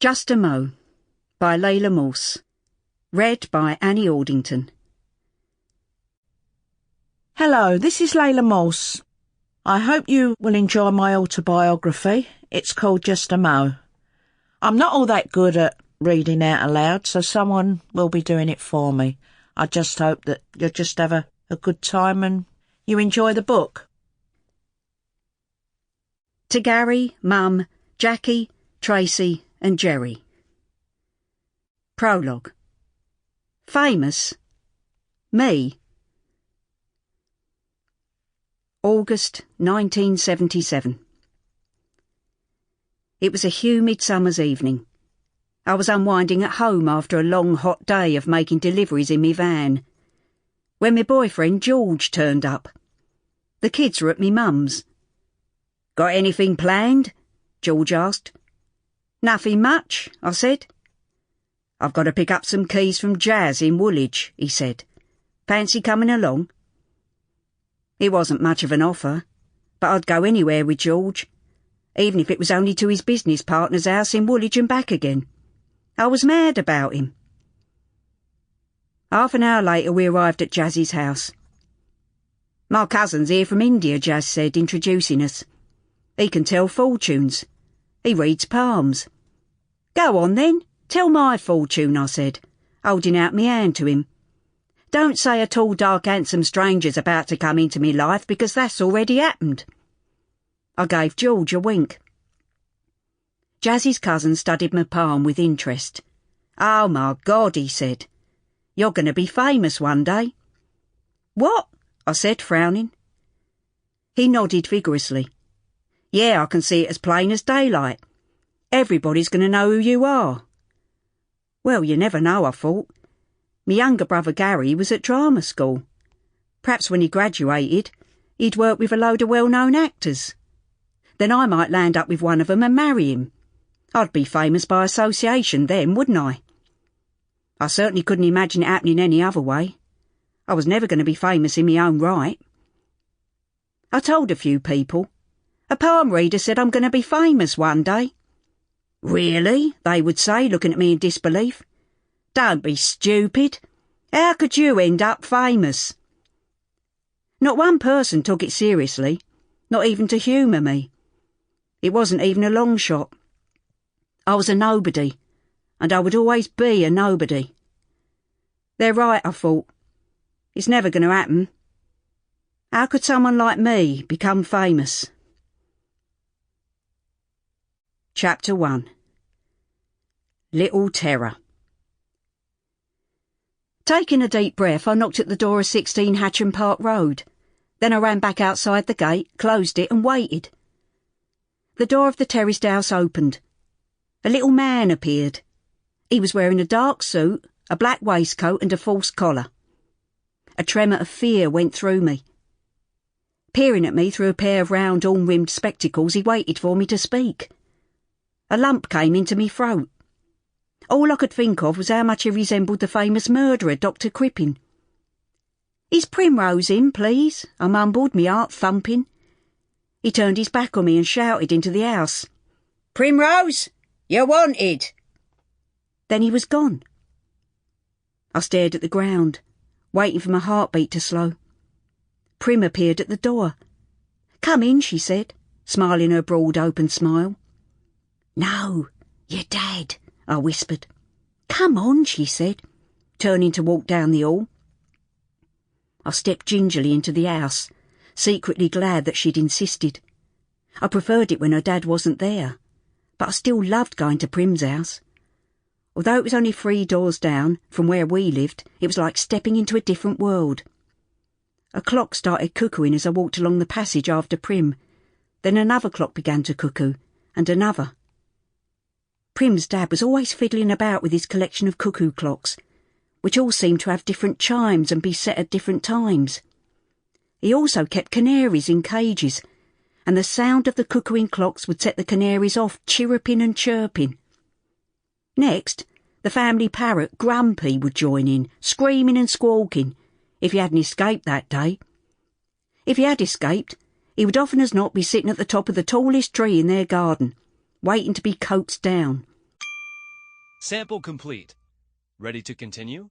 Just a Mo by Laila Morse. Read by Aldington. Hello, this is Laila Morse. I hope you will enjoy my autobiography. It's called Just a Mo. I'm not all that good at reading out aloud, so someone will be doing it for me. I just hope that you'll just have a good time and you enjoy the book. To Gary, Mum, Jackie, Tracy and Jerry. Prologue. Famous? Me? August 1977. It was a humid summer's evening. I was unwinding at home after a long hot day of making deliveries in me van, when my boyfriend George turned up. The kids were at me mum's. "Got anything planned?" George asked. "Nothing much," I said. "I've got to pick up some keys from Jazz in Woolwich," he said. "Fancy coming along?" It wasn't much of an offer, but I'd go anywhere with George, even if it was only to his business partner's house in Woolwich and back again. I was mad about him. Half an hour later we arrived at Jazz's house. "My cousin's here from India," Jazz said, introducing us. "He can tell fortunes. He reads palms." "Go on then, tell my fortune," I said, holding out my hand to him. "Don't say a tall, dark, handsome stranger's about to come into me life, because that's already happened." I gave George a wink. Jazzy's cousin studied my palm with interest. "Oh my God," he said. "You're going to be famous one day." "What?" I said, frowning. He nodded vigorously. "Yeah, I can see it as plain as daylight. Everybody's going to know who you are." Well, you never know, I thought. My younger brother Gary was at drama school. Perhaps when he graduated, he'd work with a load of well-known actors. Then I might land up with one of them and marry him. I'd be famous by association then, wouldn't I? I certainly couldn't imagine it happening any other way. I was never going to be famous in my own right. I told a few people. "A palm reader said I'm going to be famous one day." "Really?" they would say, looking at me in disbelief. "Don't be stupid. How could you end up famous?" Not one person took it seriously, not even to humour me. It wasn't even a long shot. I was a nobody, and I would always be a nobody. They're right, I thought. It's never going to happen. How could someone like me become famous? Chapter 1. Little Terror. Taking a deep breath, I knocked at the door of 16 Hatcham Park Road. Then I ran back outside the gate, closed it and waited. The door of the terraced house opened. A little man appeared. He was wearing a dark suit, a black waistcoat and a false collar. A tremor of fear went through me. Peering at me through a pair of round, horn-rimmed spectacles, he waited for me to speak. A lump came into me throat. All I could think of was how much he resembled the famous murderer, Dr. Crippen. "Is Primrose in, please?" I mumbled, me heart thumping. He turned his back on me and shouted into the house. "Primrose, you're wanted!" Then he was gone. I stared at the ground, waiting for my heartbeat to slow. Prim appeared at the door. "Come in," she said, smiling her broad open smile. "No, you're Dad," I whispered. "Come on," she said, turning to walk down the hall. I stepped gingerly into the house, secretly glad that she'd insisted. I preferred it when her dad wasn't there, but I still loved going to Prim's house. Although it was only 3 doors down from where we lived, it was like stepping into a different world. A clock started cuckooing as I walked along the passage after Prim. Then another clock began to cuckoo, and another. Prim's dad was always fiddling about with his collection of cuckoo clocks, which all seemed to have different chimes and be set at different times. He also kept canaries in cages, and the sound of the cuckooing clocks would set the canaries off chirruping and chirping. Next, the family parrot, Grumpy, would join in, screaming and squawking, if he hadn't escaped that day. If he had escaped, he would often as not be sitting at the top of the tallest tree in their garden, waiting to be coaxed down. Sample complete. Ready to continue?